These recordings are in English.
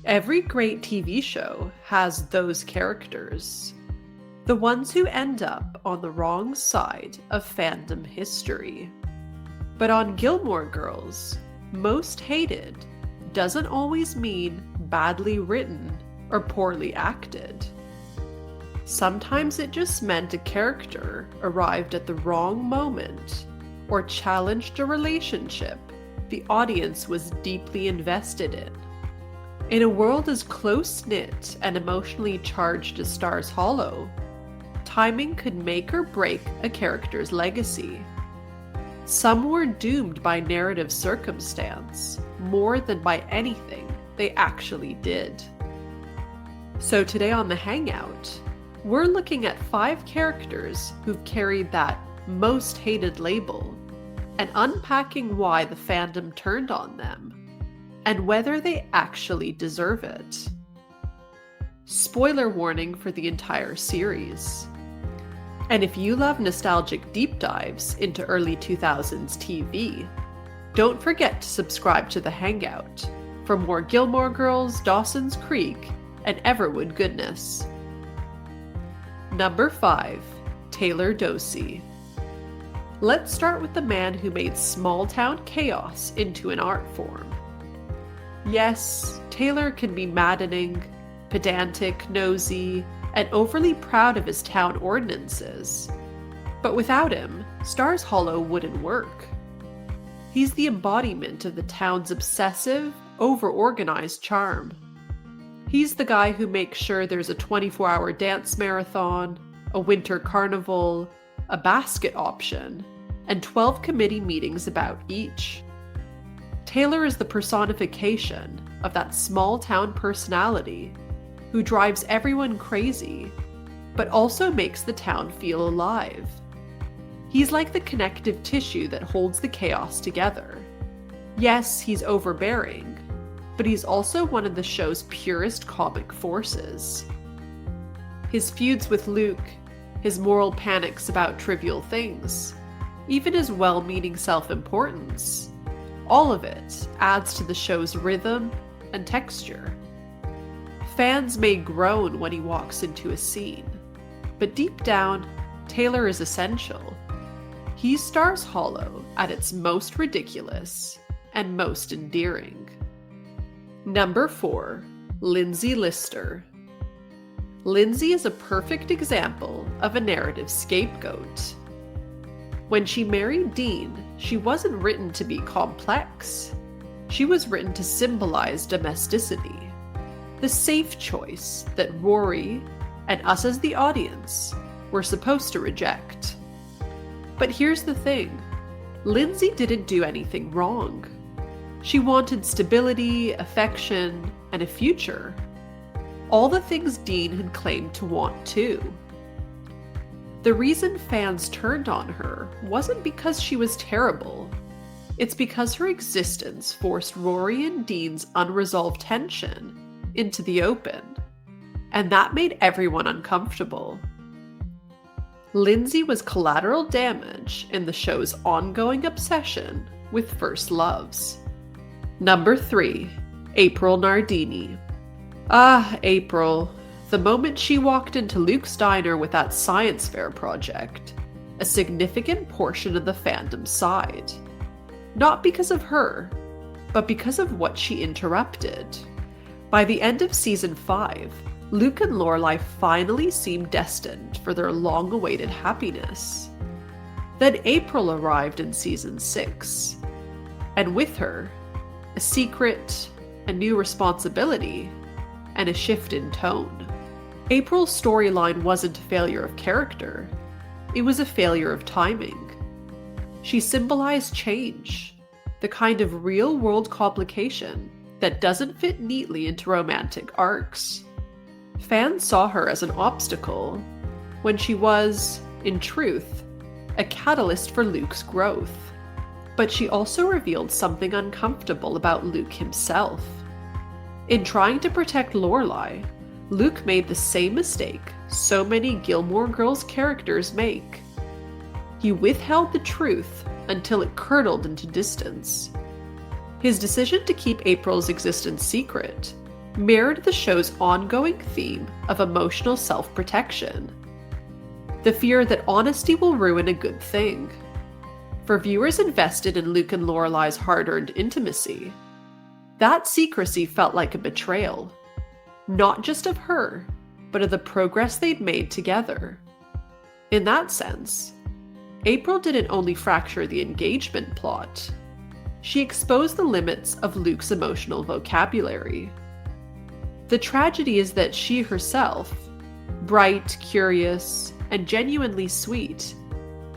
Every great TV show has those characters. The ones who end up on the wrong side of fandom history. But on Gilmore Girls, most hated doesn't always mean badly written or poorly acted. Sometimes it just meant a character arrived at the wrong moment or challenged a relationship the audience was deeply invested in. In a world as close-knit and emotionally charged as Stars Hollow, timing could make or break a character's legacy. Some were doomed by narrative circumstance more than by anything they actually did. So today on the Hangout, we're looking at 5 characters who've carried that most hated label and unpacking why the fandom turned on them and whether they actually deserve it. Spoiler warning for the entire series. And if you love nostalgic deep dives into early 2000s TV, don't forget to subscribe to the Hangout for more Gilmore Girls, Dawson's Creek, and Everwood goodness. Number 5, Taylor Dosey. Let's start with the man who made small-town chaos into an art form. Yes, Taylor can be maddening, pedantic, nosy, and overly proud of his town ordinances. But without him, Stars Hollow wouldn't work. He's the embodiment of the town's obsessive, over-organized charm. He's the guy who makes sure there's a 24-hour dance marathon, a winter carnival, a basket option, and 12 committee meetings about each. Taylor is the personification of that small-town personality who drives everyone crazy, but also makes the town feel alive. He's like the connective tissue that holds the chaos together. Yes, he's overbearing, but he's also one of the show's purest comic forces. His feuds with Luke, his moral panics about trivial things, even his well-meaning self-importance, all of it adds to the show's rhythm and texture. Fans may groan when he walks into a scene, but deep down, Taylor is essential. He's Stars Hollow at its most ridiculous and most endearing. Number 4, Lindsay Lister. Lindsay is a perfect example of a narrative scapegoat. When she married Dean, she wasn't written to be complex. She was written to symbolize domesticity, the safe choice that Rory, and us as the audience, were supposed to reject. But here's the thing, Lindsay didn't do anything wrong. She wanted stability, affection, and a future. All the things Dean had claimed to want too. The reason fans turned on her wasn't because she was terrible. It's because her existence forced Rory and Dean's unresolved tension into the open, and that made everyone uncomfortable. Lindsay was collateral damage in the show's ongoing obsession with first loves. Number 3, April Nardini. Ah, April. The moment she walked into Luke's diner with that science fair project, a significant portion of the fandom sighed. Not because of her, but because of what she interrupted. By the end of season 5, Luke and Lorelai finally seemed destined for their long-awaited happiness. Then April arrived in season 6, and with her, a secret, a new responsibility, and a shift in tone. April's storyline wasn't a failure of character, it was a failure of timing. She symbolized change, the kind of real-world complication that doesn't fit neatly into romantic arcs. Fans saw her as an obstacle, when she was, in truth, a catalyst for Luke's growth. But she also revealed something uncomfortable about Luke himself. In trying to protect Lorelai, Luke made the same mistake so many Gilmore Girls characters make. He withheld the truth until it curdled into distance. His decision to keep April's existence secret mirrored the show's ongoing theme of emotional self-protection. The fear that honesty will ruin a good thing. For viewers invested in Luke and Lorelai's hard-earned intimacy, that secrecy felt like a betrayal, not just of her, but of the progress they'd made together. In that sense, April didn't only fracture the engagement plot, she exposed the limits of Luke's emotional vocabulary. The tragedy is that she herself, bright, curious, and genuinely sweet,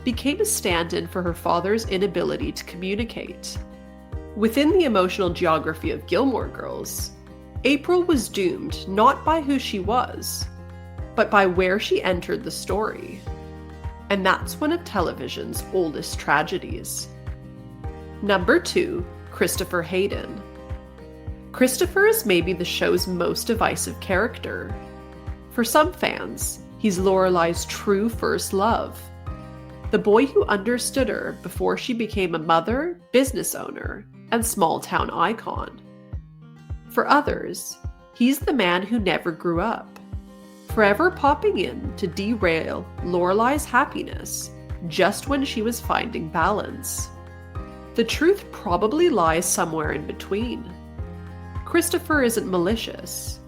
became a stand-in for her father's inability to communicate. Within the emotional geography of Gilmore Girls, April was doomed not by who she was, but by where she entered the story. And that's one of television's oldest tragedies. Number 2, Christopher Hayden. Christopher is maybe the show's most divisive character. For some fans, he's Lorelai's true first love. The boy who understood her before she became a mother, business owner, and small-town icon. For others, he's the man who never grew up, forever popping in to derail Lorelai's happiness just when she was finding balance. The truth probably lies somewhere in between. Christopher isn't malicious.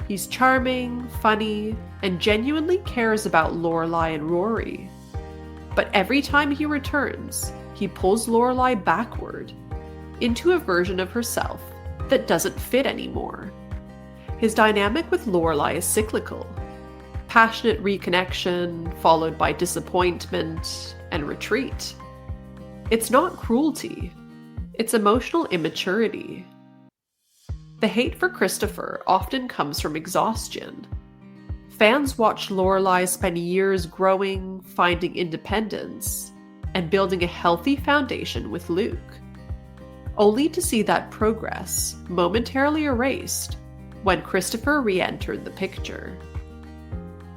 He's charming, funny, and genuinely cares about Lorelai and Rory. But every time he returns, he pulls Lorelai backward into a version of herself that doesn't fit anymore. His dynamic with Lorelai is cyclical. Passionate reconnection, followed by disappointment and retreat. It's not cruelty, it's emotional immaturity. The hate for Christopher often comes from exhaustion. Fans watch Lorelai spend years growing, finding independence, and building a healthy foundation with Luke, only to see that progress momentarily erased when Christopher re-entered the picture.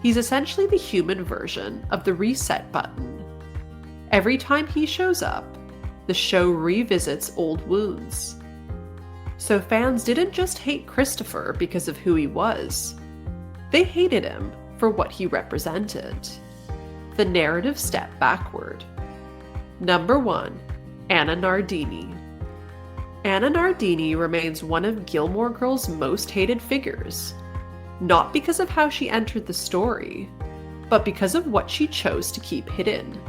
He's essentially the human version of the reset button. Every time he shows up, the show revisits old wounds. So fans didn't just hate Christopher because of who he was. They hated him for what he represented. The narrative step backward. Number 1, Anna Nardini. Anna Nardini remains one of Gilmore Girls' most hated figures, not because of how she entered the story, but because of what she chose to keep hidden.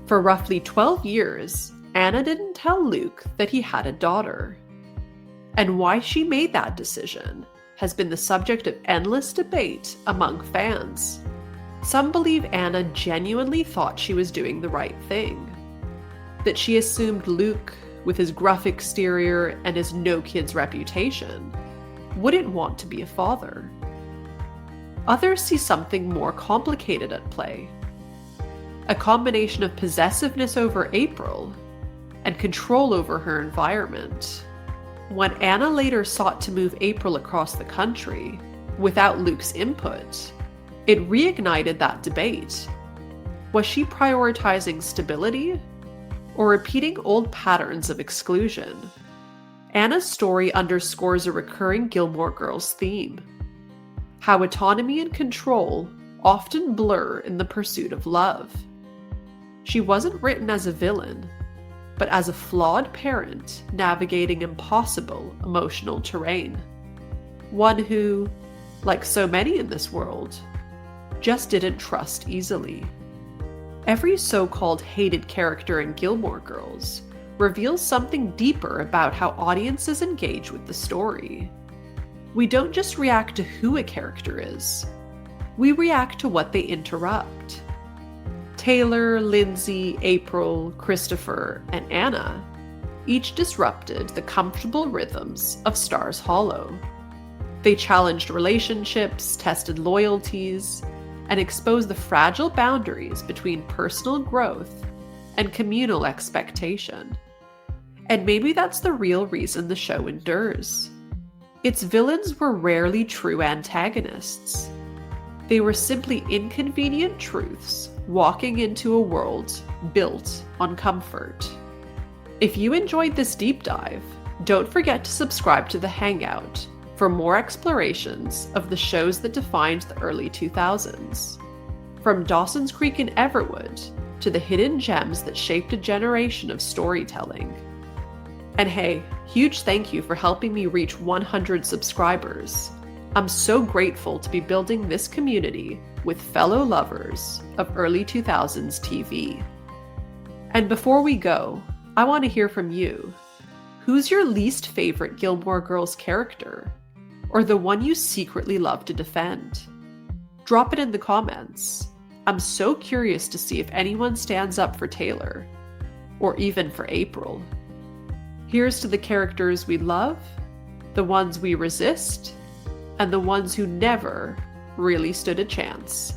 For roughly 12 years, Anna didn't tell Luke that he had a daughter. And why she made that decision has been the subject of endless debate among fans. Some believe Anna genuinely thought she was doing the right thing, that she assumed Luke, with his gruff exterior and his no-kids reputation, wouldn't want to be a father. Others see something more complicated at play. A combination of possessiveness over April and control over her environment. When Anna later sought to move April across the country without Luke's input, it reignited that debate. Was she prioritizing stability or repeating old patterns of exclusion? Anna's story underscores a recurring Gilmore Girls theme: how autonomy and control often blur in the pursuit of love. She wasn't written as a villain, but as a flawed parent navigating impossible emotional terrain. One who, like so many in this world, just didn't trust easily. Every so-called hated character in Gilmore Girls reveals something deeper about how audiences engage with the story. We don't just react to who a character is, we react to what they interrupt. Taylor, Lindsay, April, Christopher, and Anna each disrupted the comfortable rhythms of Stars Hollow. They challenged relationships, tested loyalties, and exposed the fragile boundaries between personal growth and communal expectation. And maybe that's the real reason the show endures. Its villains were rarely true antagonists. They were simply inconvenient truths walking into a world built on comfort. If you enjoyed this deep dive, don't forget to subscribe to the Hangout for more explorations of the shows that defined the early 2000s. From Dawson's Creek and Everwood to the hidden gems that shaped a generation of storytelling. And hey, huge thank you for helping me reach 100 subscribers. I'm so grateful to be building this community with fellow lovers of early 2000s TV. And before we go, I want to hear from you. Who's your least favorite Gilmore Girls character? Or the one you secretly love to defend? Drop it in the comments. I'm so curious to see if anyone stands up for Taylor, or even for April. Here's to the characters we love, the ones we resist, and the ones who never really stood a chance.